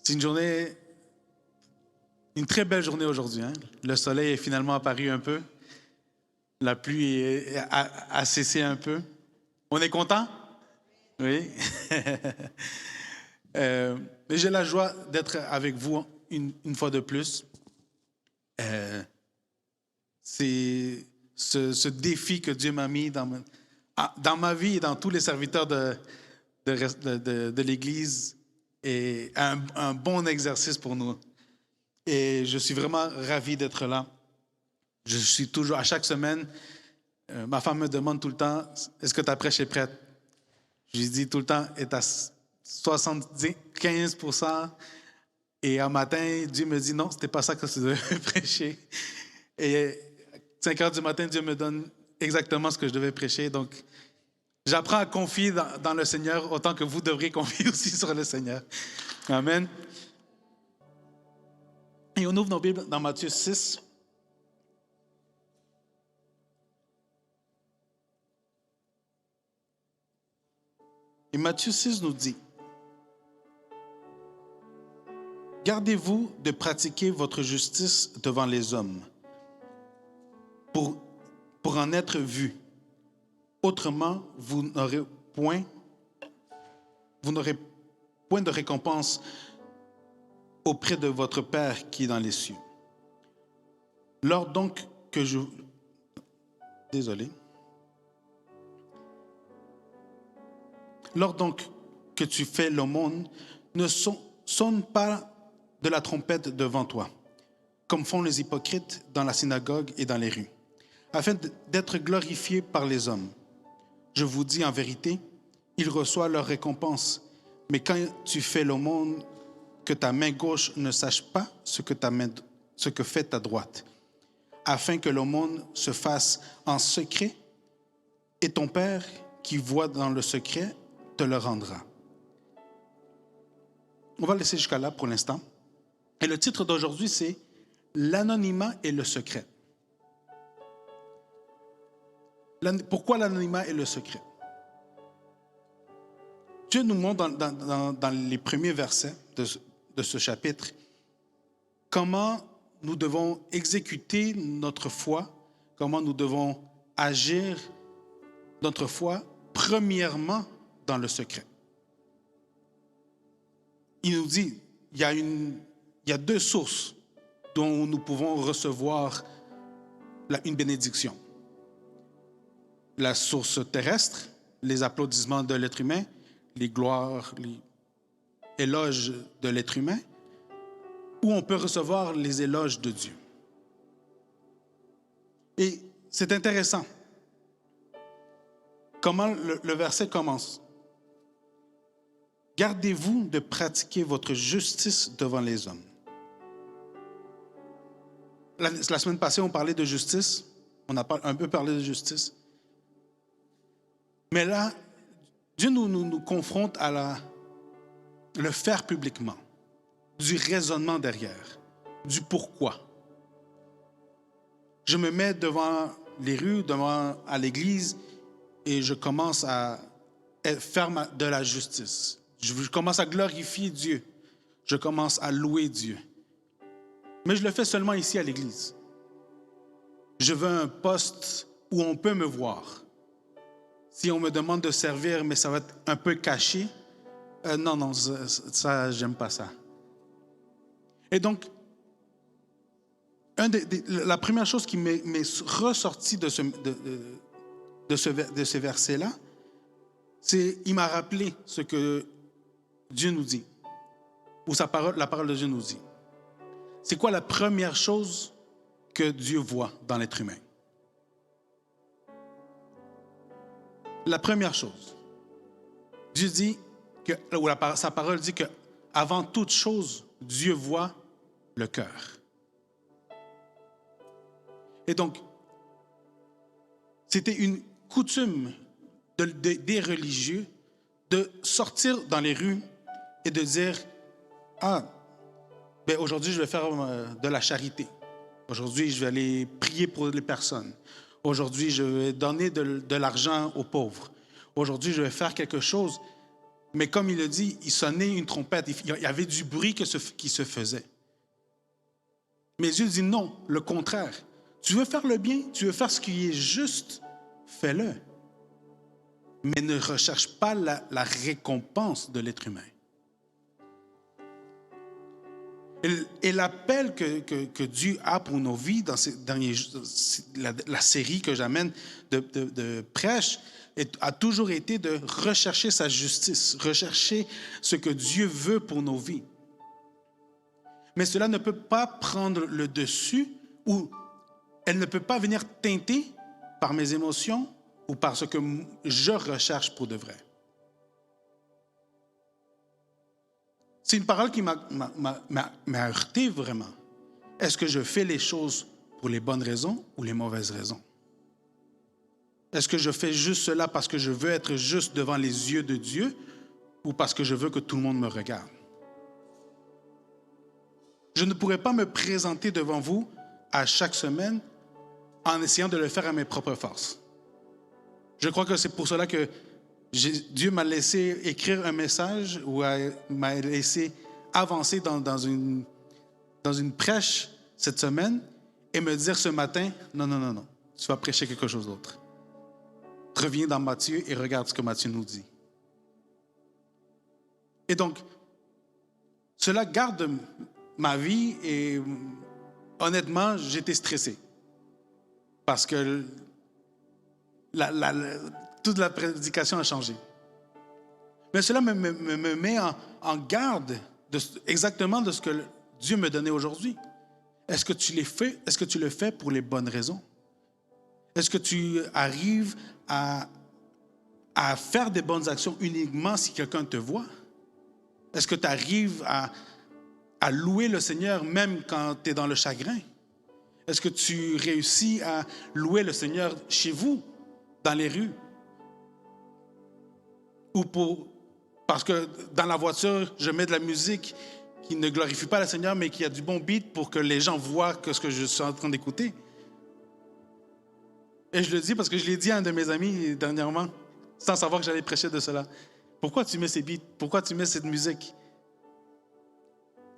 C'est une très belle journée aujourd'hui. Hein? Le soleil est finalement apparu un peu. La pluie a cessé un peu. On est content? Oui. Mais j'ai la joie d'être avec vous une fois de plus. C'est ce défi que Dieu m'a mis dans ma vie et dans tous les serviteurs de l'Église est un bon exercice pour nous. Et je suis vraiment ravi d'être là. Je suis toujours, à chaque semaine, ma femme me demande tout le temps, est-ce que ta prêche est prête? Je lui dis tout le temps, est à 75%. Et un matin, Dieu me dit, non, c'était pas ça que tu devais prêcher. Et 5 heures du matin, Dieu me donne exactement ce que je devais prêcher. Donc, j'apprends à confier dans le Seigneur autant que vous devriez confier aussi sur le Seigneur. Amen. Et on ouvre nos Bibles dans Matthieu 6. Et Matthieu 6 nous dit, « Gardez-vous de pratiquer votre justice devant les hommes, pour en être vus. Autrement, vous n'aurez point de récompense auprès de votre Père qui est dans les cieux. Lors donc que tu fais l'aumône, ne sonne pas de la trompette devant toi, comme font les hypocrites dans la synagogue et dans les rues, afin d'être glorifiés par les hommes. Je vous dis en vérité, ils reçoivent leur récompense. Mais quand tu fais l'aumône, que ta main gauche ne sache pas ce que fait ta droite, afin que l'aumône se fasse en secret, et ton Père qui voit dans le secret te le rendra. » On va laisser jusqu'à là pour l'instant. Et le titre d'aujourd'hui, c'est « L'anonymat et le secret ». Pourquoi l'anonymat et le secret? Dieu nous montre dans les premiers versets de ce chapitre comment nous devons exécuter notre foi, comment nous devons agir notre foi, premièrement dans le secret. Il nous dit, il y a deux sources dont nous pouvons recevoir une bénédiction. La source terrestre, les applaudissements de l'être humain, les gloires, les éloges de l'être humain, ou on peut recevoir les éloges de Dieu. Et c'est intéressant comment le verset commence. « Gardez-vous de pratiquer votre justice devant les hommes. » La semaine passée, on parlait de justice. On a un peu parlé de justice. Mais là, Dieu nous confronte à le faire publiquement, du raisonnement derrière, du pourquoi. Je me mets devant les rues, à l'église, et je commence à faire de la justice. Je commence à glorifier Dieu. Je commence à louer Dieu. Mais je le fais seulement ici à l'église. Je veux un poste où on peut me voir. Si on me demande de servir, mais ça va être un peu caché, non, ça, j'aime pas ça. Et donc, la première chose qui m'est ressortie de ce verset-là, c'est il m'a rappelé ce que Dieu nous dit, ou la parole de Dieu nous dit. C'est quoi la première chose que Dieu voit dans l'être humain? La première chose, Dieu dit sa parole dit que avant toute chose, Dieu voit le cœur. Et donc, c'était une coutume des religieux de sortir dans les rues et de dire aujourd'hui je vais faire de la charité. Aujourd'hui je vais aller prier pour les personnes. Aujourd'hui je vais donner de l'argent aux pauvres. Aujourd'hui je vais faire quelque chose. Mais comme il le dit, il sonnait une trompette. Il y avait du bruit qui se faisait. Mais Dieu dit non, le contraire. Tu veux faire le bien, tu veux faire ce qui est juste, fais-le. Mais ne recherche pas la récompense de l'être humain. Et l'appel que Dieu a pour nos vies dans ces derniers jours, la série que j'amène de prêche, a toujours été de rechercher sa justice, rechercher ce que Dieu veut pour nos vies. Mais cela ne peut pas prendre le dessus ou elle ne peut pas venir teinter par mes émotions ou par ce que je recherche pour de vrai. C'est une parole qui m'a heurté vraiment. Est-ce que je fais les choses pour les bonnes raisons ou les mauvaises raisons? Est-ce que je fais juste cela parce que je veux être juste devant les yeux de Dieu ou parce que je veux que tout le monde me regarde? Je ne pourrais pas me présenter devant vous à chaque semaine en essayant de le faire à mes propres forces. Je crois que c'est pour cela que Dieu m'a laissé écrire un message ou m'a laissé avancer dans une prêche cette semaine et me dire ce matin, non, tu vas prêcher quelque chose d'autre. Reviens dans Matthieu et regarde ce que Matthieu nous dit. Et donc, cela garde ma vie et honnêtement, j'étais stressé parce que toute la prédication a changé. Mais cela me met en garde exactement de ce que Dieu me donnait aujourd'hui. Est-ce que tu le fais pour les bonnes raisons? Est-ce que tu arrives à faire des bonnes actions uniquement si quelqu'un te voit? Est-ce que tu arrives à louer le Seigneur même quand tu es dans le chagrin? Est-ce que tu réussis à louer le Seigneur chez vous, dans les rues? Ou parce que dans la voiture, je mets de la musique qui ne glorifie pas le Seigneur, mais qui a du bon beat pour que les gens voient ce que je suis en train d'écouter. Et je le dis parce que je l'ai dit à un de mes amis dernièrement, sans savoir que j'allais prêcher de cela. Pourquoi tu mets ces beats? Pourquoi tu mets cette musique?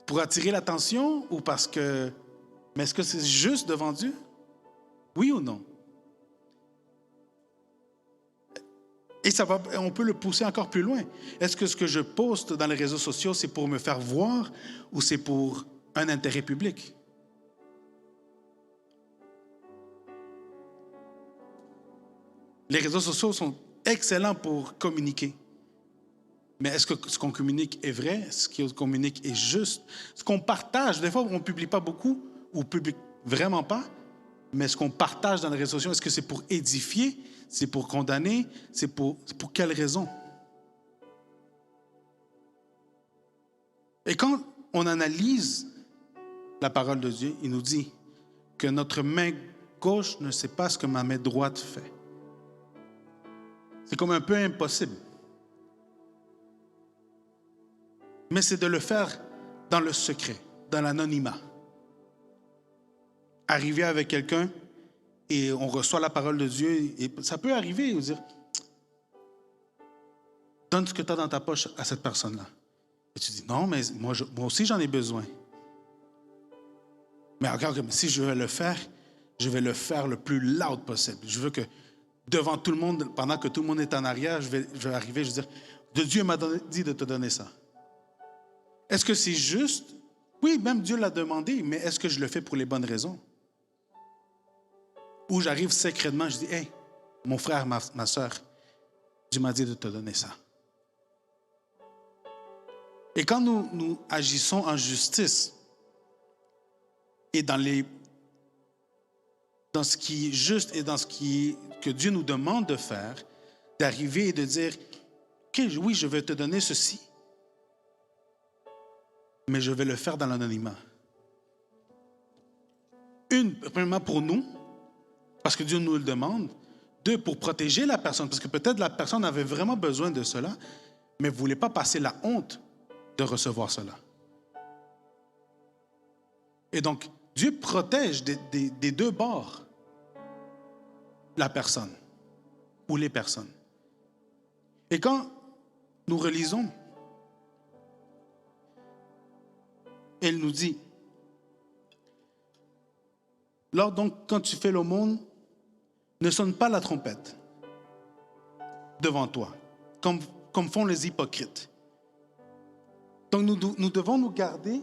Pour attirer l'attention ou parce que... Mais est-ce que c'est juste devant Dieu? Oui ou non? Et on peut le pousser encore plus loin. Est-ce que ce que je poste dans les réseaux sociaux, c'est pour me faire voir ou c'est pour un intérêt public? Les réseaux sociaux sont excellents pour communiquer. Mais est-ce que ce qu'on communique est vrai? Ce qu'on communique est juste? Ce qu'on partage, des fois, on ne publie pas beaucoup ou publie vraiment pas, mais ce qu'on partage dans les réseaux sociaux, est-ce que c'est pour édifier? C'est pour condamner? C'est pour quelle raison? Et quand on analyse la parole de Dieu, il nous dit que notre main gauche ne sait pas ce que ma main droite fait. C'est comme un peu impossible. Mais c'est de le faire dans le secret, dans l'anonymat. Arriver avec quelqu'un et on reçoit la parole de Dieu, et ça peut arriver, dire, donne ce que tu as dans ta poche à cette personne-là. Et tu dis, non, mais moi aussi j'en ai besoin. Mais regarde, si je vais le faire le plus loud possible. Je veux que devant tout le monde, pendant que tout le monde est en arrière, je vais arriver, je vais dire, Dieu m'a dit de te donner ça. Est-ce que c'est juste? Oui, même Dieu l'a demandé, mais est-ce que je le fais pour les bonnes raisons? Ou j'arrive secrètement, je dis, hey, mon frère, ma soeur, Dieu m'a dit de te donner ça. Et quand nous agissons en justice et dans ce qui est juste et dans ce que Dieu nous demande de faire, d'arriver et de dire, OK, oui, je vais te donner ceci, mais je vais le faire dans l'anonymat. Premièrement pour nous, parce que Dieu nous le demande. Deux, pour protéger la personne, parce que peut-être la personne avait vraiment besoin de cela, mais ne voulait pas passer la honte de recevoir cela. Et donc, Dieu protège des deux bords la personne ou les personnes. Et quand nous relisons, elle nous dit, lors donc, quand tu fais l'aumône, ne sonne pas la trompette devant toi, comme font les hypocrites. Donc nous devons nous garder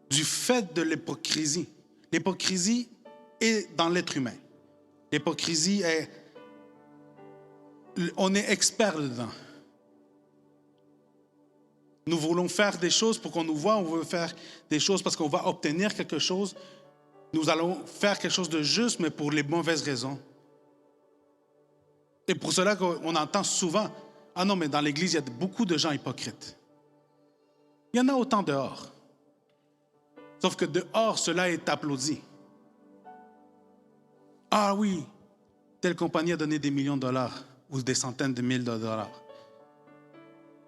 du fait de l'hypocrisie. L'hypocrisie est dans l'être humain. L'hypocrisie on est expert dedans. Nous voulons faire des choses pour qu'on nous voie, on veut faire des choses parce qu'on va obtenir quelque chose. Nous allons faire quelque chose de juste, mais pour les mauvaises raisons. Et pour cela qu'on entend souvent, ah non, mais dans l'Église, il y a beaucoup de gens hypocrites. Il y en a autant dehors. Sauf que dehors, cela est applaudi. Ah oui, telle compagnie a donné des millions de dollars ou des centaines de milliers de dollars.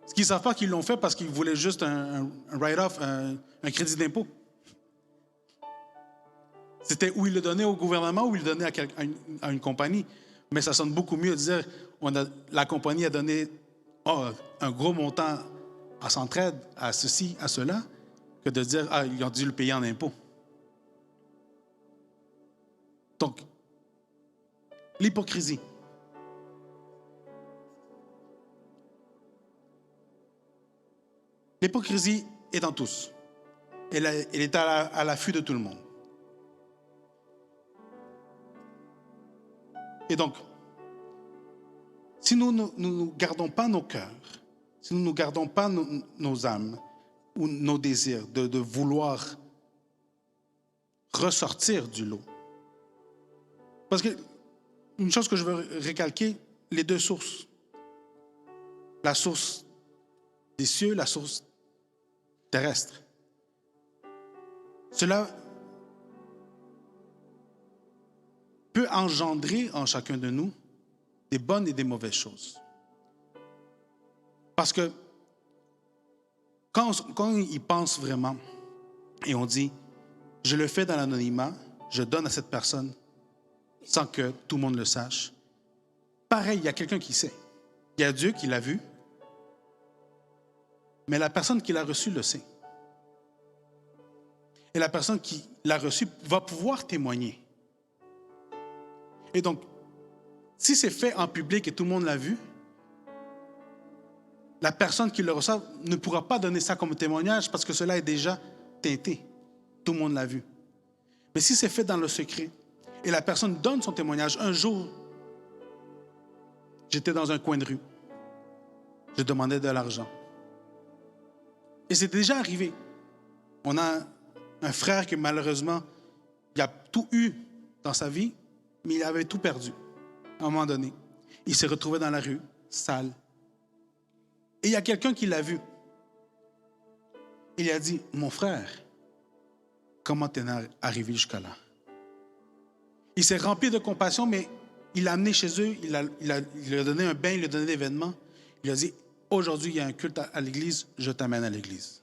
Ce qu'ils ne savent pas qu'ils l'ont fait parce qu'ils voulaient juste un write-off, un crédit d'impôt. C'était où ils le donnaient au gouvernement ou ils le donnaient à une compagnie. Mais ça sonne beaucoup mieux de dire la compagnie a donné un gros montant à Centraide, à ceci, à cela, que de dire ils ont dû le payer en impôts. Donc, l'hypocrisie. L'hypocrisie est dans tous. Elle est à l'affût de tout le monde. Et donc, si nous ne gardons pas nos cœurs, si nous ne gardons pas nos âmes ou nos désirs de vouloir ressortir du lot. Parce que, une chose que je veux récalquer, les deux sources. La source des cieux, la source terrestre. Cela peut engendrer en chacun de nous des bonnes et des mauvaises choses. Parce que quand il pense vraiment et on dit, je le fais dans l'anonymat, je donne à cette personne sans que tout le monde le sache, pareil, il y a quelqu'un qui sait. Il y a Dieu qui l'a vu, mais la personne qui l'a reçu le sait. Et la personne qui l'a reçu va pouvoir témoigner. Et donc, si c'est fait en public et tout le monde l'a vu, la personne qui le reçoit ne pourra pas donner ça comme témoignage parce que cela est déjà teinté. Tout le monde l'a vu. Mais si c'est fait dans le secret et la personne donne son témoignage, un jour, j'étais dans un coin de rue. Je demandais de l'argent. Et c'est déjà arrivé. On a un frère qui, malheureusement, il a tout eu dans sa vie, mais il avait tout perdu. À un moment donné, il s'est retrouvé dans la rue, sale. Et il y a quelqu'un qui l'a vu. Il a dit, mon frère, comment t'es arrivé jusqu'à là? Il s'est rempli de compassion, mais il l'a amené chez eux, il a donné un bain, il lui a donné des vêtements. Il a dit, aujourd'hui, il y a un culte à l'église, je t'amène à l'église.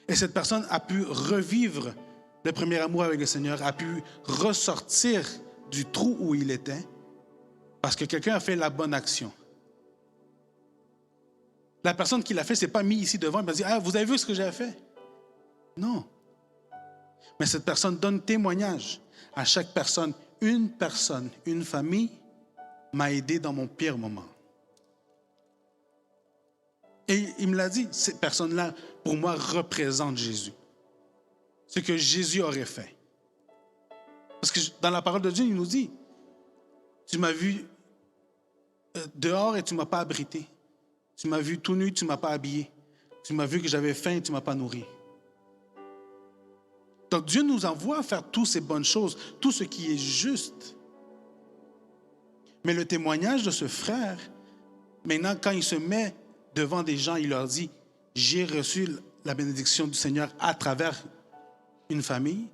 Et cette personne a pu revivre le premier amour avec le Seigneur, a pu ressortir du trou où il était, parce que quelqu'un a fait la bonne action. La personne qui l'a fait ne s'est pas mise ici devant et m'a dit, vous avez vu ce que j'ai fait? Non. Mais cette personne donne témoignage à chaque personne, une famille m'a aidé dans mon pire moment. Et il me l'a dit, cette personne-là, pour moi, représente Jésus. Ce que Jésus aurait fait. Parce que dans la parole de Dieu, il nous dit, tu m'as vu dehors et tu ne m'as pas abrité. Tu m'as vu tout nu, tu ne m'as pas habillé. Tu m'as vu que j'avais faim et tu ne m'as pas nourri. Donc Dieu nous envoie à faire toutes ces bonnes choses, tout ce qui est juste. Mais le témoignage de ce frère, maintenant, quand il se met devant des gens, il leur dit, j'ai reçu la bénédiction du Seigneur à travers une famille,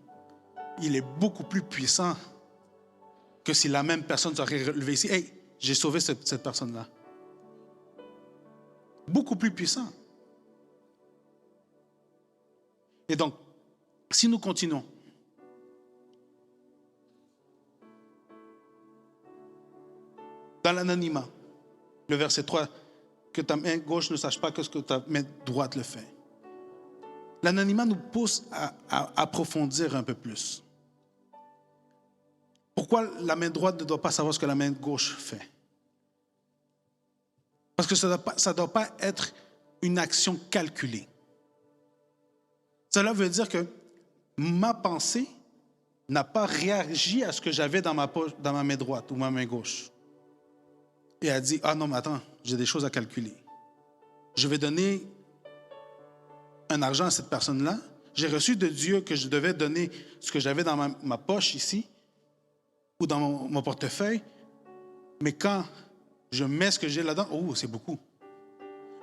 il est beaucoup plus puissant que si la même personne serait relevée ici. Hey, j'ai sauvé cette personne-là. Beaucoup plus puissant. Et donc, si nous continuons, dans l'anonymat, le verset 3, que ta main gauche ne sache pas que ce que ta main droite le fait. L'anonymat nous pousse à approfondir un peu plus. Pourquoi la main droite ne doit pas savoir ce que la main gauche fait? Parce que ça ne doit pas être une action calculée. Cela veut dire que ma pensée n'a pas réagi à ce que j'avais dans ma main droite ou ma main gauche. Et elle dit, ah non, mais attends, j'ai des choses à calculer. Je vais donner un argent à cette personne-là. J'ai reçu de Dieu que je devais donner ce que j'avais dans ma poche ici ou dans mon portefeuille. Mais quand je mets ce que j'ai là-dedans, oh, c'est beaucoup.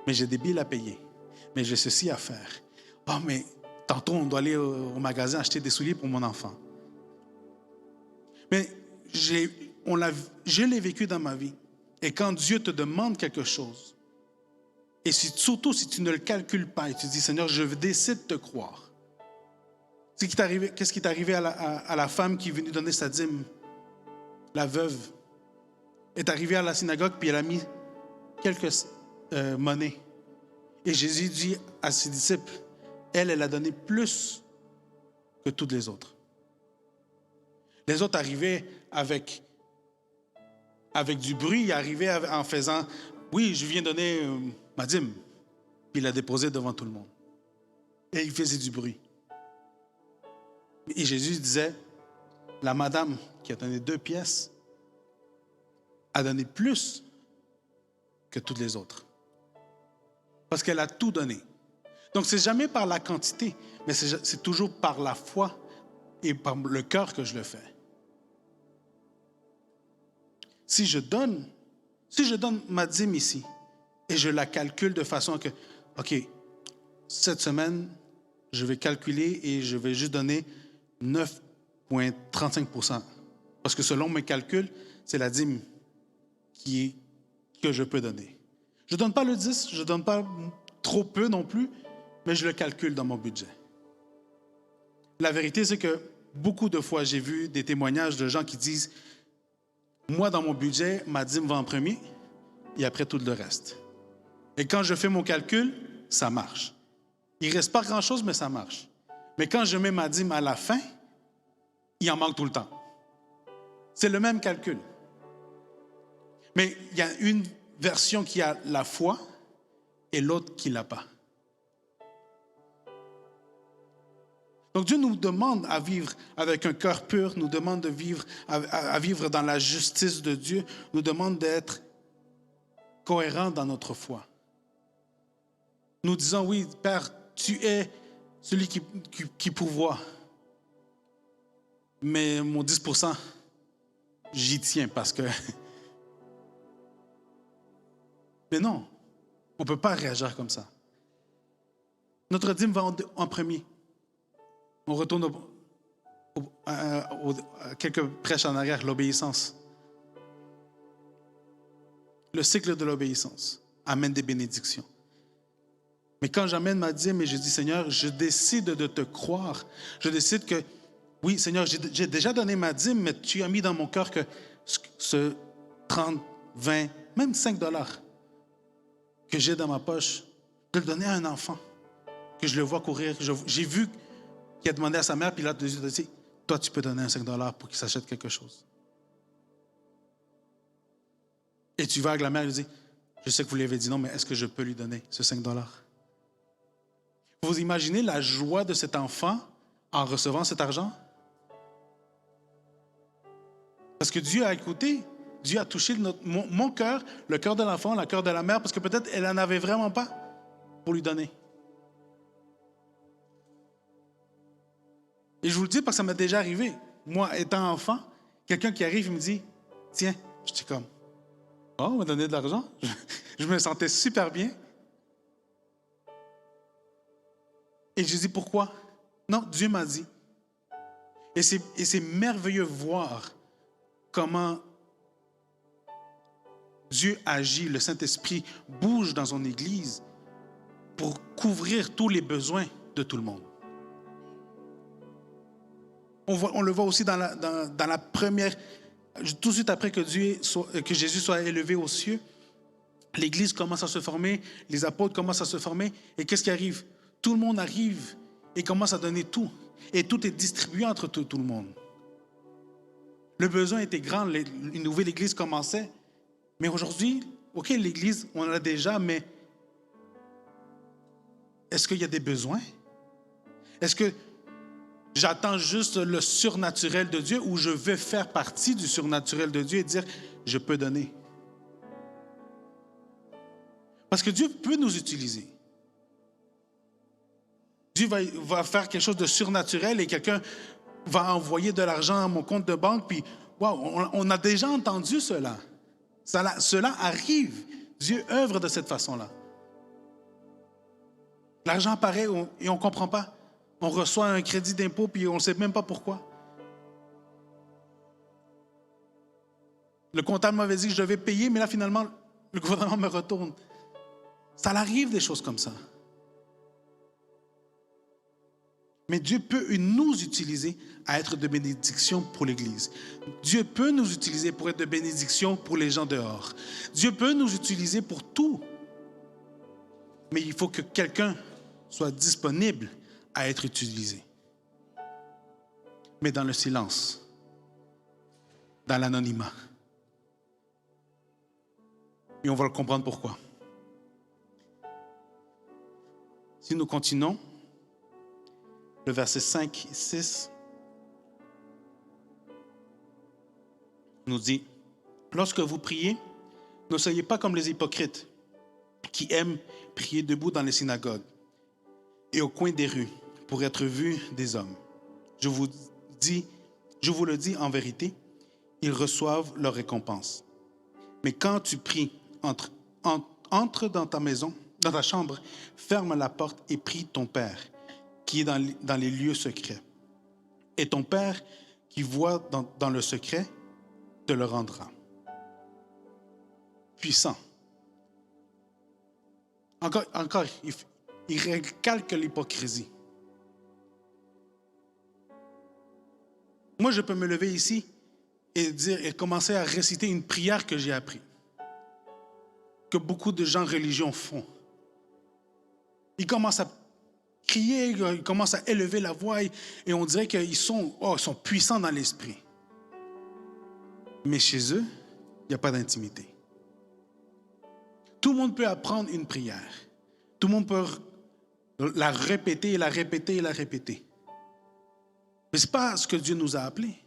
Mais j'ai des billes à payer. Mais j'ai ceci à faire. Oh, mais tantôt, on doit aller au magasin acheter des souliers pour mon enfant. Mais je l'ai vécu dans ma vie. Et quand Dieu te demande quelque chose, et surtout si tu ne le calcules pas et tu dis, Seigneur, je décide de te croire. Qu'est-ce qui est arrivé à la femme qui est venue donner sa dîme? La veuve est arrivée à la synagogue puis elle a mis quelques monnaies. Et Jésus dit à ses disciples, elle a donné plus que toutes les autres. Les autres arrivaient avec du bruit, ils arrivaient en faisant, oui, je viens donner ma dîme. Puis il l'a déposée devant tout le monde. Et il faisait du bruit. Et Jésus disait, la madame qui a donné 2 pièces a donné plus que toutes les autres. Parce qu'elle a tout donné. Donc, ce n'est jamais par la quantité, mais c'est toujours par la foi et par le cœur que je le fais. Si je donne ma dîme ici et je la calcule de façon que, OK, cette semaine, je vais calculer et je vais juste donner 9,35%. Parce que selon mes calculs, c'est la dîme que je peux donner. Je ne donne pas le 10, je ne donne pas trop peu non plus, mais je le calcule dans mon budget. La vérité, c'est que beaucoup de fois, j'ai vu des témoignages de gens qui disent, moi, dans mon budget, ma dîme va en premier et après tout le reste. Et quand je fais mon calcul, ça marche. Il ne reste pas grand-chose, mais ça marche. Mais quand je mets ma dîme à la fin, il en manque tout le temps. C'est le même calcul. Mais il y a une version qui a la foi et l'autre qui ne l'a pas. Donc Dieu nous demande à vivre avec un cœur pur, nous demande de vivre à vivre dans la justice de Dieu, nous demande d'être cohérents dans notre foi. Nous disons, oui, Père, tu es celui qui pourvoit. Mais mon 10%, j'y tiens parce que... Mais non, on ne peut pas réagir comme ça. Notre dîme va en premier. On retourne à quelques prêches en arrière, l'obéissance. Le cycle de l'obéissance amène des bénédictions. Mais quand j'amène ma dîme et je dis, Seigneur, je décide de te croire. Je décide que, oui, Seigneur, j'ai déjà donné ma dîme, mais tu as mis dans mon cœur que ce 30, 20, même 5 $ que j'ai dans ma poche, de le donner à un enfant, que je le vois courir. J'ai vu qu'il a demandé à sa mère, puis là, Dieu a dit, toi, tu peux donner un 5 $ pour qu'il s'achète quelque chose. Et tu vas avec la mère et lui dis, je sais que vous lui avez dit non, mais est-ce que je peux lui donner ce 5 $? Vous imaginez la joie de cet enfant en recevant cet argent? Parce que Dieu a écouté, Dieu a touché mon cœur, le cœur de l'enfant, le cœur de la mère, parce que peut-être elle n'en avait vraiment pas pour lui donner. Et je vous le dis parce que ça m'est déjà arrivé. Moi, étant enfant, quelqu'un qui arrive et me dit, tiens, je dis comme, oh, on m'a donné de l'argent. Je me sentais super bien. Et je dis, pourquoi? Non, Dieu m'a dit. Et c'est merveilleux voir comment Dieu agit, le Saint-Esprit bouge dans son Église pour couvrir tous les besoins de tout le monde. On le voit aussi dans la première, tout de suite après que Jésus soit élevé aux cieux, l'Église commence à se former, les apôtres commencent à se former, et qu'est-ce qui arrive? Tout le monde arrive et commence à donner tout. Et tout est distribué entre tout le monde. Le besoin était grand, une nouvelle Église commençait. Mais aujourd'hui, OK, l'Église, on en a déjà, mais est-ce qu'il y a des besoins? Est-ce que j'attends juste le surnaturel de Dieu ou je veux faire partie du surnaturel de Dieu et dire, je peux donner? Parce que Dieu peut nous utiliser. Dieu va faire quelque chose de surnaturel et quelqu'un va envoyer de l'argent à mon compte de banque, puis wow, on a déjà entendu cela. Cela arrive. Dieu œuvre de cette façon-là. L'argent apparaît et on ne comprend pas. On reçoit un crédit d'impôt puis on ne sait même pas pourquoi. Le comptable m'avait dit que je devais payer, mais là, finalement, le gouvernement me retourne. Ça arrive des choses comme ça. Mais Dieu peut nous utiliser à être de bénédiction pour l'Église. Dieu peut nous utiliser pour être de bénédiction pour les gens dehors. Dieu peut nous utiliser pour tout. Mais il faut que quelqu'un soit disponible à être utilisé. Mais dans le silence, dans l'anonymat. Et on va le comprendre pourquoi. Si nous continuons, le verset 5 et 6 nous dit, « Lorsque vous priez, ne soyez pas comme les hypocrites qui aiment prier debout dans les synagogues et au coin des rues pour être vus des hommes. Je vous le dis en vérité, ils reçoivent leur récompense. Mais quand tu pries, entre dans ta maison, dans ta chambre, ferme la porte et prie ton Père qui est dans les lieux secrets. Et ton Père qui voit dans le secret te le rendra. » Puissant. Encore, il recalque l'hypocrisie. Moi, je peux me lever ici et commencer à réciter une prière que j'ai apprise, que beaucoup de gens religieux font. Ils commencent à crier, ils commencent à élever la voix et on dirait qu'ils sont puissants dans l'esprit. Mais chez eux, il n'y a pas d'intimité. Tout le monde peut apprendre une prière. Tout le monde peut la répéter et la répéter et la répéter. Mais ce n'est pas ce que Dieu nous a appelés.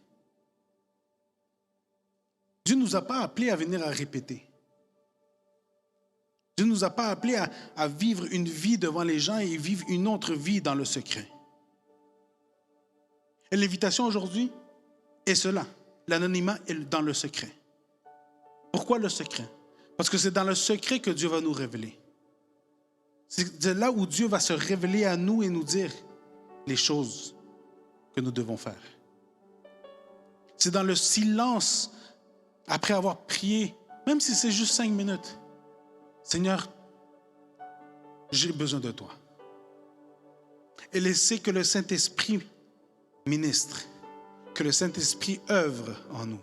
Dieu ne nous a pas appelés à venir à répéter. Dieu ne nous a pas appelés à vivre une vie devant les gens et vivre une autre vie dans le secret. Et l'invitation aujourd'hui est cela. L'anonymat est dans le secret. Pourquoi le secret? Parce que c'est dans le secret que Dieu va nous révéler. C'est là où Dieu va se révéler à nous et nous dire les choses que nous devons faire. C'est dans le silence, après avoir prié, même si c'est juste 5 minutes. Seigneur, j'ai besoin de toi. Et laisser que le Saint-Esprit ministre, que le Saint-Esprit œuvre en nous.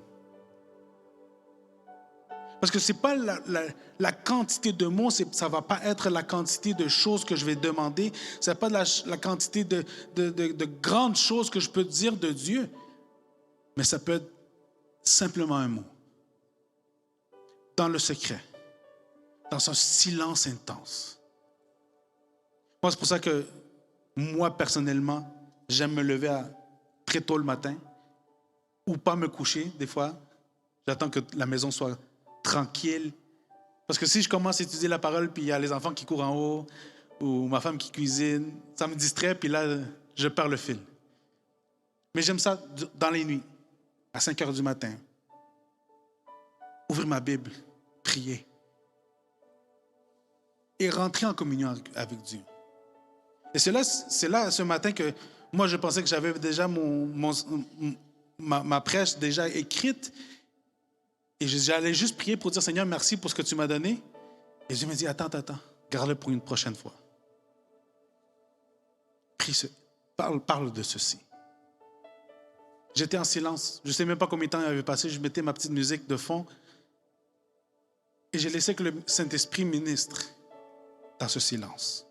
Parce que ce n'est pas la quantité de mots, ça ne va pas être la quantité de choses que je vais demander, ce n'est pas la quantité de grandes choses que je peux dire de Dieu, mais ça peut être simplement un mot. Dans le secret, dans un silence intense. Moi, c'est pour ça que moi, personnellement, j'aime me lever très tôt le matin ou pas me coucher, des fois. J'attends que la maison soit tranquille. Parce que si je commence à étudier la parole, puis il y a les enfants qui courent en haut, ou ma femme qui cuisine, ça me distrait, puis là, je perds le fil. Mais j'aime ça dans les nuits, à 5 heures du matin. Ouvrir ma Bible, prier. Et rentrer en communion avec Dieu. Et c'est là, ce matin, que moi, je pensais que j'avais déjà ma prêche déjà écrite. Et j'allais juste prier pour dire, Seigneur, merci pour ce que tu m'as donné. Et Dieu me dit, attends, garde-le pour une prochaine fois. Parle de ceci. J'étais en silence. Je ne sais même pas combien de temps il avait passé. Je mettais ma petite musique de fond. Et j'ai laissé que le Saint-Esprit ministre dans ce silence.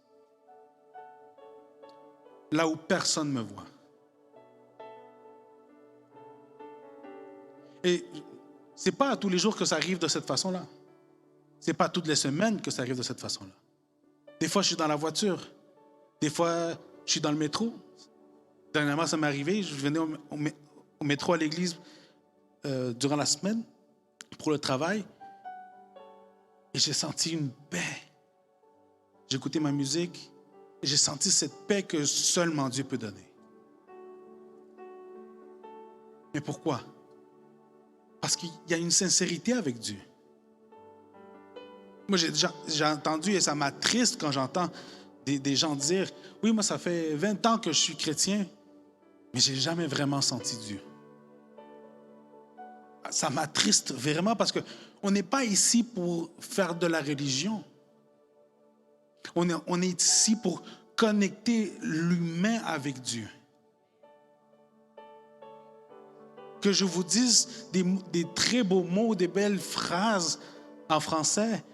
Là où personne ne me voit. Et ce n'est pas à tous les jours que ça arrive de cette façon-là. Ce n'est pas toutes les semaines que ça arrive de cette façon-là. Des fois, je suis dans la voiture. Des fois, je suis dans le métro. Dernièrement, ça m'est arrivé. Je venais au métro à l'église durant la semaine pour le travail. Et j'ai senti une paix. J'ai écouté ma musique et j'ai senti cette paix que seulement Dieu peut donner. Mais pourquoi? Parce qu'il y a une sincérité avec Dieu. Moi, j'ai entendu, et ça m'attriste quand j'entends des gens dire « Oui, moi, ça fait 20 ans que je suis chrétien, mais je n'ai jamais vraiment senti Dieu. » Ça m'attriste vraiment parce qu'on n'est pas ici pour faire de la religion. On est ici pour connecter l'humain avec Dieu. Que je vous dise des très beaux mots, des belles phrases en français.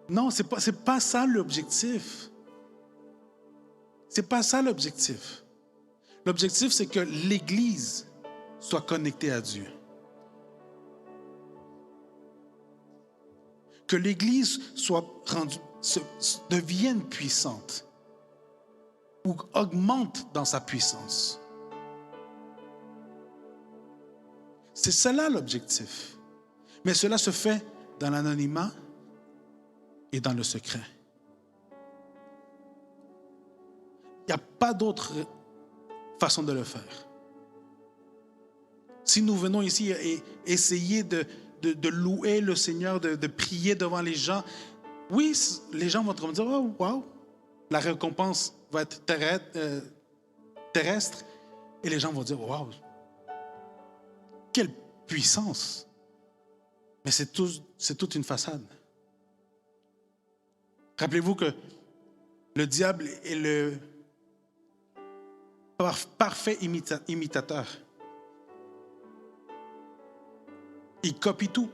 Non, c'est pas ça l'objectif. C'est pas ça l'objectif. L'objectif, c'est que l'Église soit connectée à Dieu. Que l'Église soit devienne puissante ou augmente dans sa puissance. C'est cela l'objectif. Mais cela se fait dans l'anonymat et dans le secret. Il n'y a pas d'autre façon de le faire. Si nous venons ici et essayer de louer le Seigneur, de prier devant les gens, oui, les gens vont te dire « Oh, wow! » La récompense va être terrestre et les gens vont dire « Wow! Quelle puissance! » Mais c'est toute une façade. Rappelez-vous que le diable est le parfait imitateur. Il copie tout.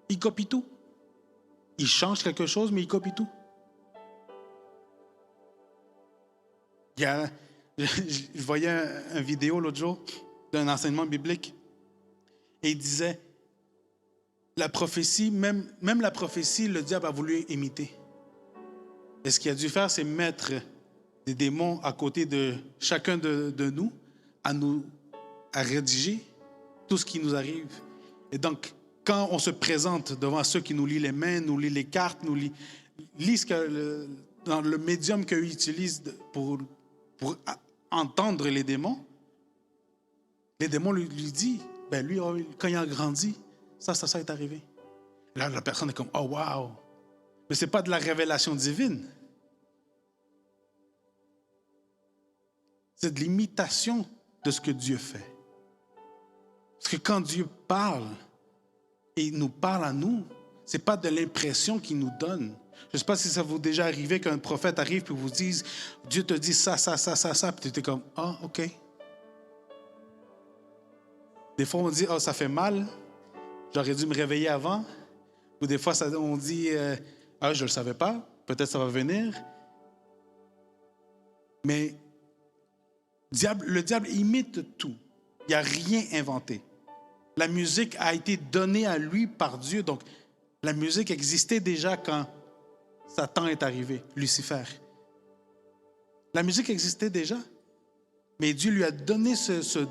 Il copie tout. Il change quelque chose, mais il copie tout. Je voyais une vidéo l'autre jour d'un enseignement biblique et il disait la prophétie, même la prophétie, le diable a voulu imiter. Et ce qu'il a dû faire, c'est mettre des démons à côté de chacun de nous, à rédiger tout ce qui nous arrive. Et donc, quand on se présente devant ceux qui nous lient les mains, nous lient les cartes, nous lisent dans le médium qu'eux utilisent pour entendre les démons lui disent, ben lui, quand il a grandi, ça est arrivé. Là, la personne est comme, oh wow! Mais ce n'est pas de la révélation divine. C'est de l'imitation de ce que Dieu fait. Parce que quand Dieu parle, et il nous parle à nous, ce n'est pas de l'impression qu'il nous donne. Je ne sais pas si ça vous est déjà arrivé qu'un prophète arrive et vous dise, Dieu te dit ça, puis tu es comme, ah, OK. Des fois, on dit, oh, ça fait mal, j'aurais dû me réveiller avant. Ou des fois, on dit, ah, je ne le savais pas, peut-être ça va venir. Mais le diable imite tout. Il n'y a rien inventé. La musique a été donnée à lui par Dieu. Donc, la musique existait déjà quand Satan est arrivé, Lucifer. La musique existait déjà. Mais Dieu lui a donné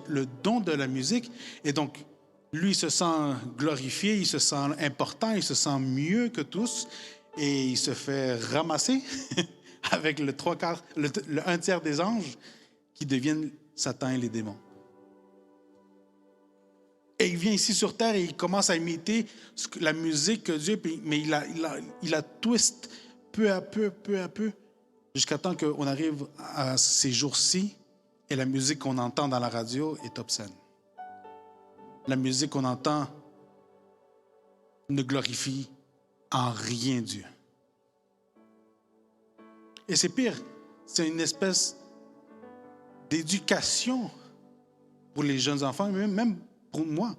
le don de la musique. Et donc, lui, il se sent glorifié, il se sent important, il se sent mieux que tous. Et il se fait ramasser avec le 1/3 des anges qui deviennent Satan et les démons. Et il vient ici sur terre et il commence à imiter la musique que Dieu... Mais il la twist peu à peu, jusqu'à temps qu'on arrive à ces jours-ci et la musique qu'on entend dans la radio est obscène. La musique qu'on entend ne glorifie en rien Dieu. Et c'est pire, c'est une espèce d'éducation pour les jeunes enfants, même pour moi.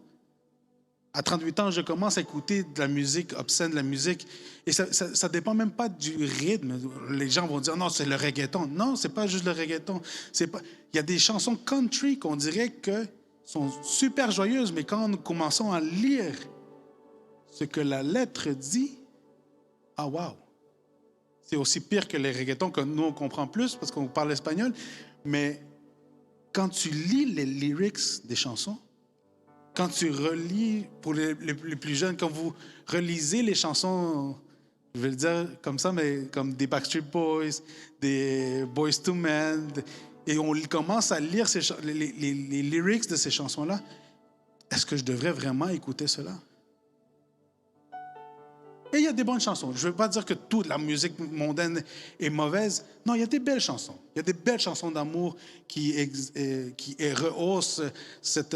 À 38 ans, je commence à écouter de la musique obscène, de la musique, et ça ne dépend même pas du rythme. Les gens vont dire, non, c'est le reggaeton. Non, c'est pas juste le reggaeton. C'est pas... Il y a des chansons country qu'on dirait que sont super joyeuses, mais quand nous commençons à lire ce que la lettre dit, ah wow! C'est aussi pire que les reggaetons que nous, on comprend plus parce qu'on parle espagnol, mais quand tu lis les lyrics des chansons, quand tu relis, pour les plus jeunes, quand vous relisez les chansons, je vais le dire comme ça, mais comme des Backstreet Boys, des Boys II Men, et on commence à lire les lyrics de ces chansons-là, est-ce que je devrais vraiment écouter cela? Et il y a des bonnes chansons. Je ne veux pas dire que toute la musique mondaine est mauvaise. Non, il y a des belles chansons. Il y a des belles chansons d'amour qui rehaussent cette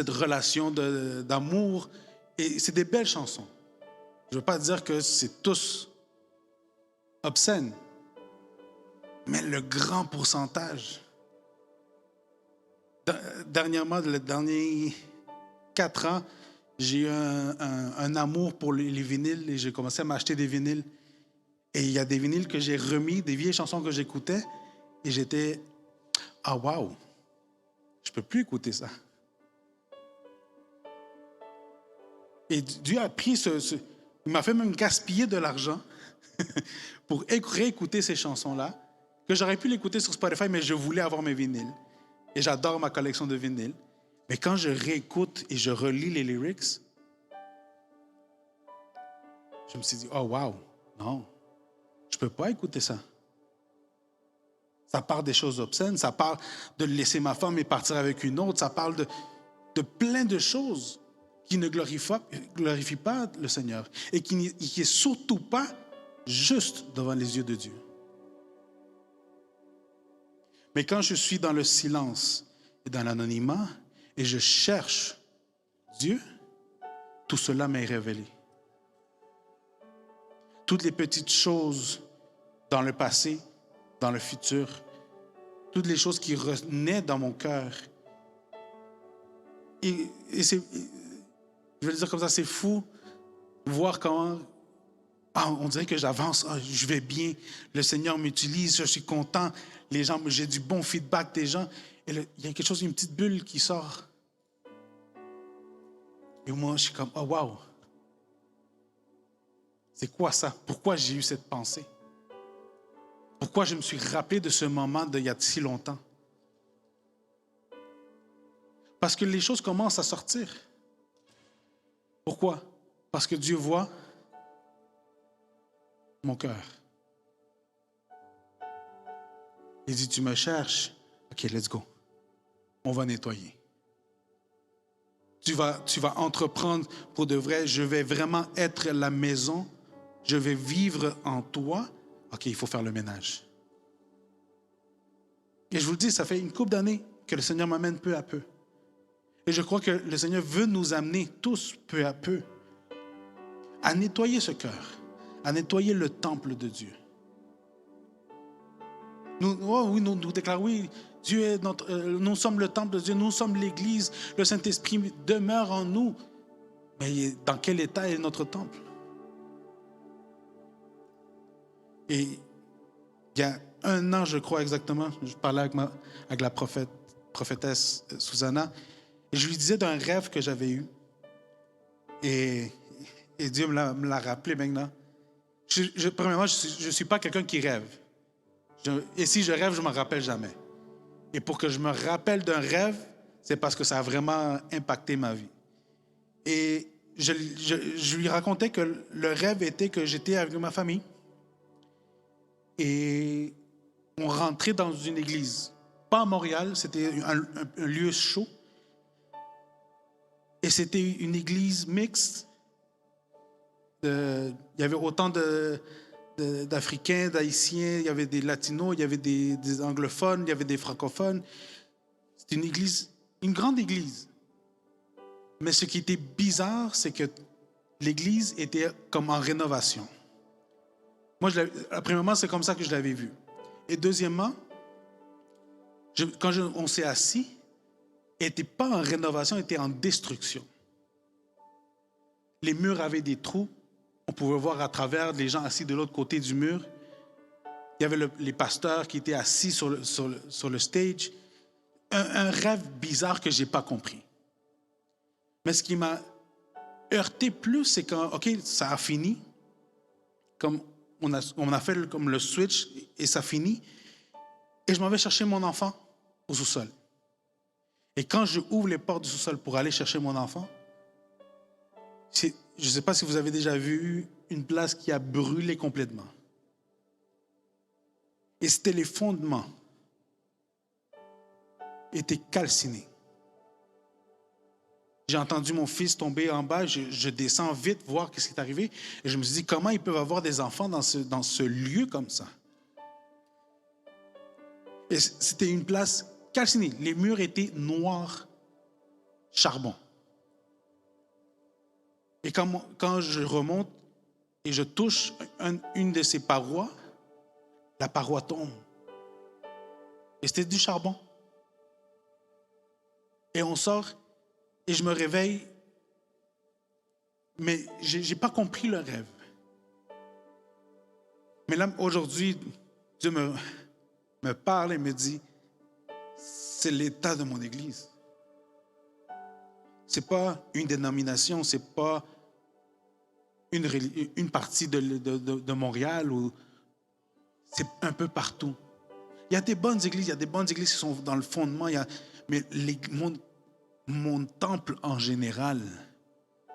relation d'amour. Et c'est des belles chansons. Je ne veux pas dire que c'est tous obscènes. Mais le grand pourcentage, dernièrement, les derniers 4 ans, j'ai eu un amour pour les vinyles et j'ai commencé à m'acheter des vinyles. Et il y a des vinyles que j'ai remis, des vieilles chansons que j'écoutais, et j'étais, ah wow, je peux plus écouter ça. Et Dieu a pris il m'a fait même gaspiller de l'argent pour réécouter ces chansons-là, que j'aurais pu l'écouter sur Spotify, mais je voulais avoir mes vinyles. Et j'adore ma collection de vinyles. Mais quand je réécoute et je relis les lyrics, je me suis dit, oh wow, non, je ne peux pas écouter ça. Ça parle des choses obscènes, ça parle de laisser ma femme et partir avec une autre, ça parle de plein de choses qui ne glorifient pas le Seigneur et qui n'est surtout pas juste devant les yeux de Dieu. Mais quand je suis dans le silence et dans l'anonymat et je cherche Dieu, tout cela m'est révélé. Toutes les petites choses dans le passé, dans le futur, toutes les choses qui renaissent dans mon cœur. Et c'est, je vais le dire comme ça, c'est fou voir comment on dirait que j'avance, je vais bien, le Seigneur m'utilise, je suis content, les gens, j'ai du bon feedback des gens. Et il y a quelque chose, une petite bulle qui sort. Et moi, je suis comme, oh wow, c'est quoi ça? Pourquoi j'ai eu cette pensée? Pourquoi je me suis rappelé de ce moment d'il y a si longtemps? Parce que les choses commencent à sortir. Pourquoi? Parce que Dieu voit mon cœur. Il dit, tu me cherches. OK, let's go. On va nettoyer. Tu vas entreprendre pour de vrai. Je vais vraiment être la maison. Je vais vivre en toi. OK, il faut faire le ménage. Et je vous le dis, ça fait une couple d'années que le Seigneur m'amène peu à peu. Et je crois que le Seigneur veut nous amener tous peu à peu à nettoyer ce cœur, à nettoyer le temple de Dieu. Nous déclarons, oui, Dieu est nous sommes le temple de Dieu, nous sommes l'Église, le Saint-Esprit demeure en nous. Mais dans quel état est notre temple? Et il y a 1 an, je crois exactement, je parlais avec la prophétesse Susanna, et je lui disais d'un rêve que j'avais eu. Et Dieu me l'a rappelé maintenant. Premièrement, je ne suis pas quelqu'un qui rêve. Et si je rêve, je ne m'en rappelle jamais. Et pour que je me rappelle d'un rêve, c'est parce que ça a vraiment impacté ma vie. Et je lui racontais que le rêve était que j'étais avec ma famille et on rentrait dans une église. Pas à Montréal, c'était un lieu chaud. Et c'était une église mixte. Il y avait autant d'Africains, d'Haïtiens, il y avait des Latinos, il y avait des anglophones, il y avait des francophones. C'était une église, une grande église. Mais ce qui était bizarre, c'est que l'église était comme en rénovation. Moi, premièrement, c'est comme ça que je l'avais vu. Et deuxièmement, quand on s'est assis, elle n'était pas en rénovation, elle était en destruction. Les murs avaient des trous. On pouvait voir à travers les gens assis de l'autre côté du mur. Il y avait les pasteurs qui étaient assis sur le stage. Un rêve bizarre que je n'ai pas compris. Mais ce qui m'a heurté plus, c'est quand, OK, ça a fini. Comme on a fait comme le switch et ça finit. Et je m'en vais chercher mon enfant au sous-sol. Et quand je ouvre les portes du sous-sol pour aller chercher mon enfant, je ne sais pas si vous avez déjà vu une place qui a brûlé complètement. Et c'était les fondements étaient calcinés. J'ai entendu mon fils tomber en bas, je descends vite voir ce qui est arrivé. Et je me suis dit, comment ils peuvent avoir des enfants dans ce lieu comme ça? Et c'était une place calcinée. Les murs étaient noirs, charbon. Et quand je remonte et je touche une de ces parois, la paroi tombe. Et c'était du charbon. Et on sort et je me réveille, mais je n'ai pas compris le rêve. Mais là, aujourd'hui, Dieu me parle et me dit, c'est l'état de mon Église. Ce n'est pas une dénomination, ce n'est pas une partie de Montréal, c'est un peu partout. Il y a des bonnes églises, il y a des bonnes églises qui sont dans le fondement, mais mon temple en général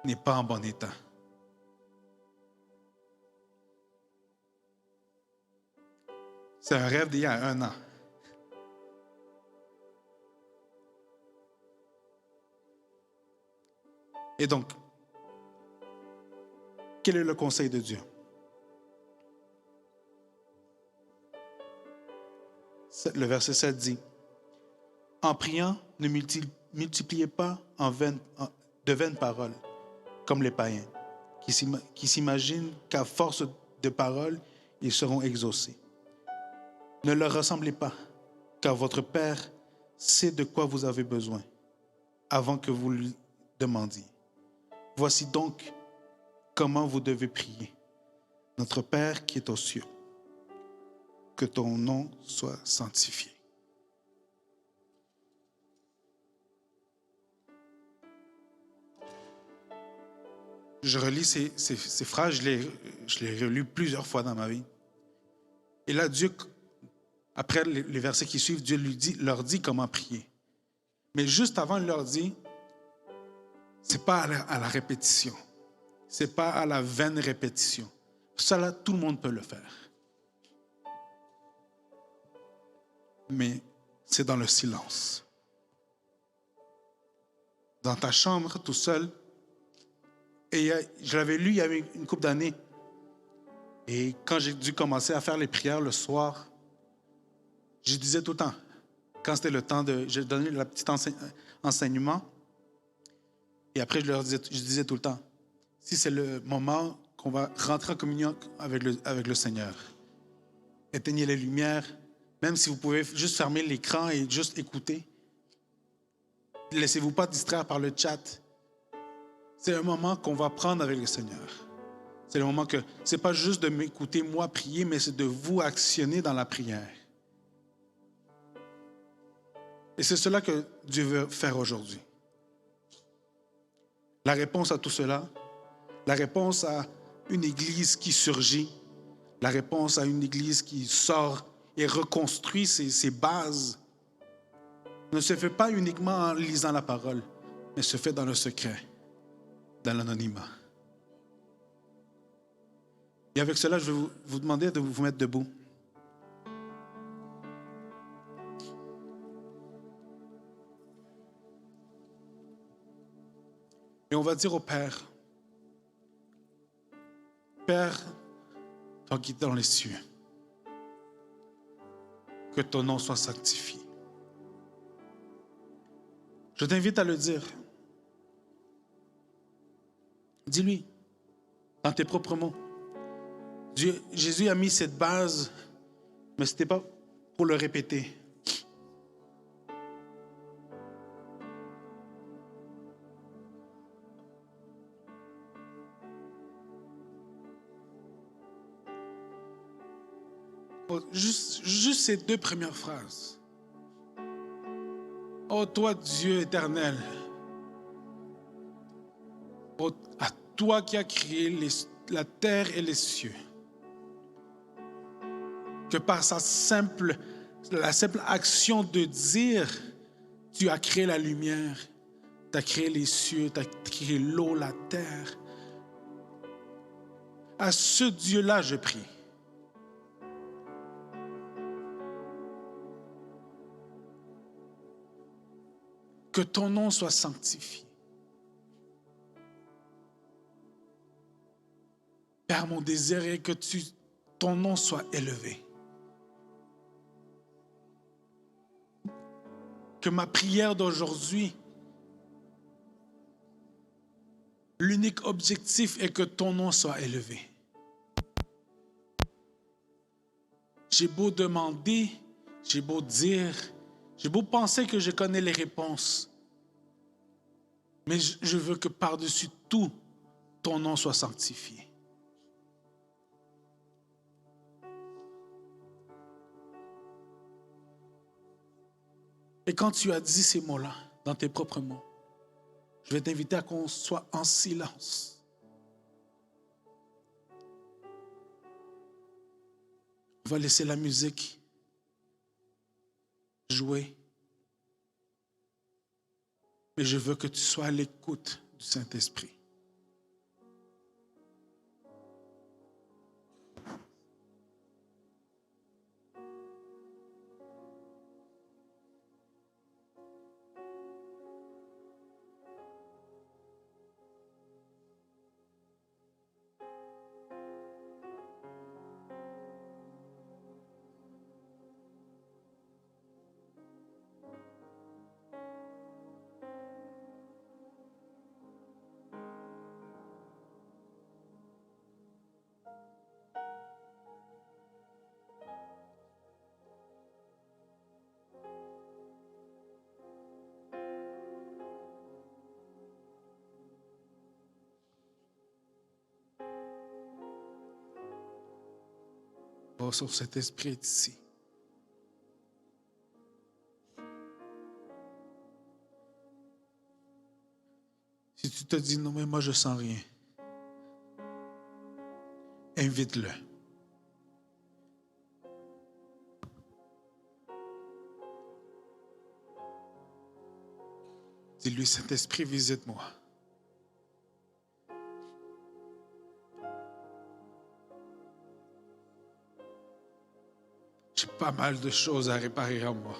n'est pas en bon état. C'est un rêve d'il y a 1 an. Et donc, quel est le conseil de Dieu? Le verset 7 dit, en priant, ne multipliez pas de vaines paroles, comme les païens, qui s'imaginent qu'à force de paroles, ils seront exaucés. Ne leur ressemblez pas, car votre Père sait de quoi vous avez besoin, avant que vous lui demandiez. Voici donc comment vous devez prier. Notre Père qui est aux cieux, que ton nom soit sanctifié. Je relis ces phrases, je les relis plusieurs fois dans ma vie. Et là, Dieu, après les versets qui suivent, Dieu leur dit comment prier. Mais juste avant, il leur dit, ce n'est pas à la répétition. Ce n'est pas à la vaine répétition. Ça, là, tout le monde peut le faire. Mais c'est dans le silence. Dans ta chambre, tout seul. Et je l'avais lu il y avait une couple d'années. Et quand j'ai dû commencer à faire les prières le soir, je disais tout le temps, quand c'était le temps je donnais le petit enseignement, et après je disais tout le temps, si c'est le moment qu'on va rentrer en communion avec le Seigneur, éteignez les lumières, même si vous pouvez juste fermer l'écran et juste écouter. Laissez-vous pas distraire par le chat. C'est un moment qu'on va prendre avec le Seigneur. C'est le moment que c'est pas juste de m'écouter moi prier, mais c'est de vous actionner dans la prière. Et c'est cela que Dieu veut faire aujourd'hui. La réponse à tout cela, la réponse à une église qui surgit, la réponse à une église qui sort et reconstruit ses bases, ne se fait pas uniquement en lisant la parole, mais se fait dans le secret, dans l'anonymat. Et avec cela, je vais vous demander de vous mettre debout. Et on va dire au Père, Père, toi qui es dans les cieux, que ton nom soit sanctifié. Je t'invite à le dire. Dis-lui, dans tes propres mots. Jésus a mis cette base, mais ce n'était pas pour le répéter. Oh, juste ces deux premières phrases. Oh, toi, Dieu éternel, oh, à toi qui as créé la terre et les cieux, que par la simple action de dire, tu as créé la lumière, tu as créé les cieux, tu as créé l'eau, la terre. À ce Dieu-là, je prie. Que ton nom soit sanctifié. Père, mon désir est que ton nom soit élevé. Que ma prière d'aujourd'hui, l'unique objectif est que ton nom soit élevé. J'ai beau demander, j'ai beau dire, j'ai beau penser que je connais les réponses, mais je veux que par-dessus tout, ton nom soit sanctifié. Et quand tu as dit ces mots-là, dans tes propres mots, je vais t'inviter à qu'on soit en silence. On va laisser la musique jouer. Mais je veux que tu sois à l'écoute du Saint-Esprit. Oh, sur cet esprit est ici. Si tu te dis non, mais moi je sens rien, invite-le. Dis-lui, Saint-Esprit, visite-moi. J'ai pas mal de choses à réparer en moi.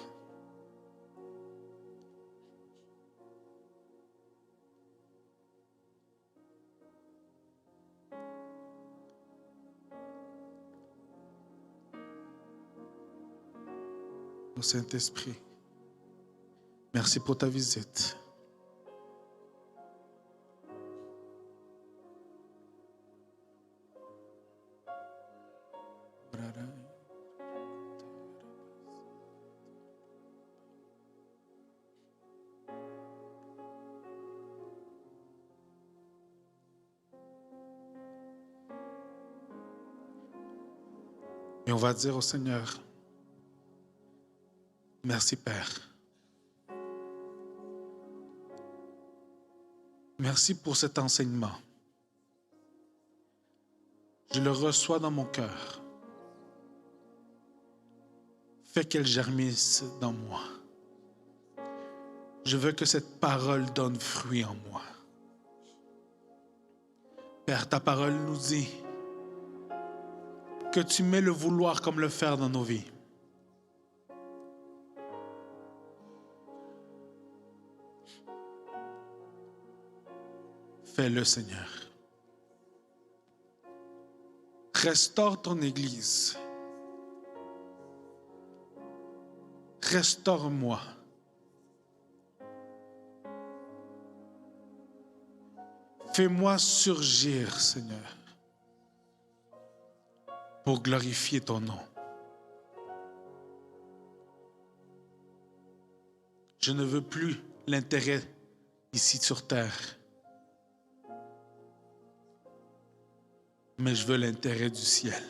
Au Saint-Esprit, merci pour ta visite. Et on va dire au Seigneur, merci Père. Merci pour cet enseignement. Je le reçois dans mon cœur. Fais qu'elle germisse dans moi. Je veux que cette parole donne fruit en moi. Père, ta parole nous dit que tu mets le vouloir comme le faire dans nos vies. Fais-le, Seigneur. Restaure ton Église. Restaure-moi. Fais-moi surgir, Seigneur, pour glorifier ton nom. Je ne veux plus l'intérêt ici sur terre, mais je veux l'intérêt du ciel.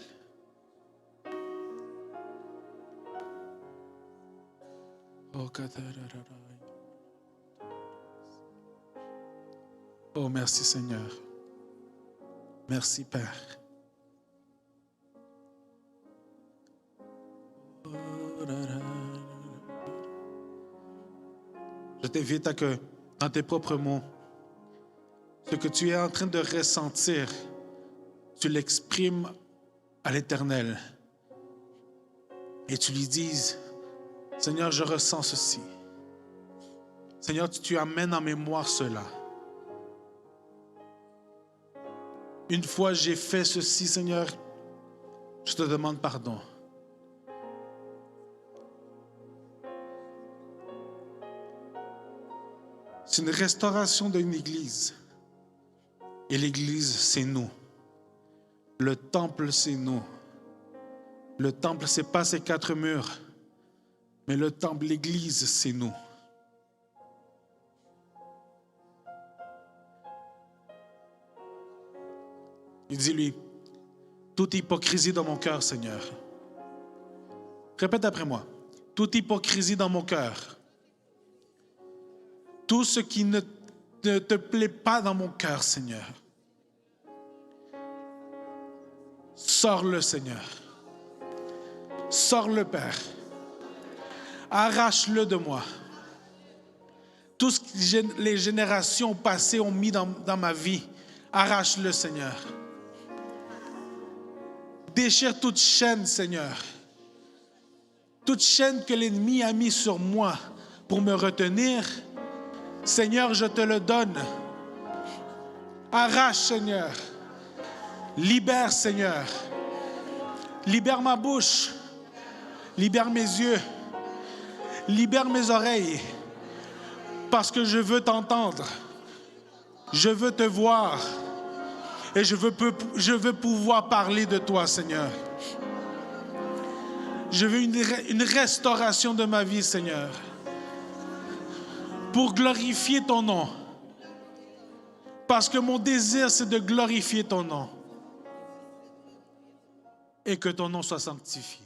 Oh, merci Seigneur. Merci Père. Je t'invite à que, dans tes propres mots, ce que tu es en train de ressentir, tu l'exprimes à l'Éternel. Et tu lui dises, Seigneur, je ressens ceci. Seigneur, tu amènes en mémoire cela. Une fois j'ai fait ceci, Seigneur, je te demande pardon. C'est une restauration d'une église. Et l'église, c'est nous. Le temple, c'est nous. Le temple, ce n'est pas ces 4 murs. Mais le temple, l'église, c'est nous. Il dit lui, toute hypocrisie dans mon cœur, Seigneur. Répète après moi. Toute hypocrisie dans mon cœur. Tout ce qui ne te plaît pas dans mon cœur, Seigneur. Sors-le, Seigneur. Sors-le, Père. Arrache-le de moi. Tout ce que les générations passées ont mis dans ma vie, arrache-le, Seigneur. Déchire toute chaîne, Seigneur. Toute chaîne que l'ennemi a mis sur moi pour me retenir, Seigneur, je te le donne. Arrache, Seigneur. Libère, Seigneur. Libère ma bouche. Libère mes yeux. Libère mes oreilles. Parce que je veux t'entendre. Je veux te voir. Et je veux pouvoir parler de toi, Seigneur. Je veux une restauration de ma vie, Seigneur. Pour glorifier ton nom. Parce que mon désir, c'est de glorifier ton nom. Et que ton nom soit sanctifié.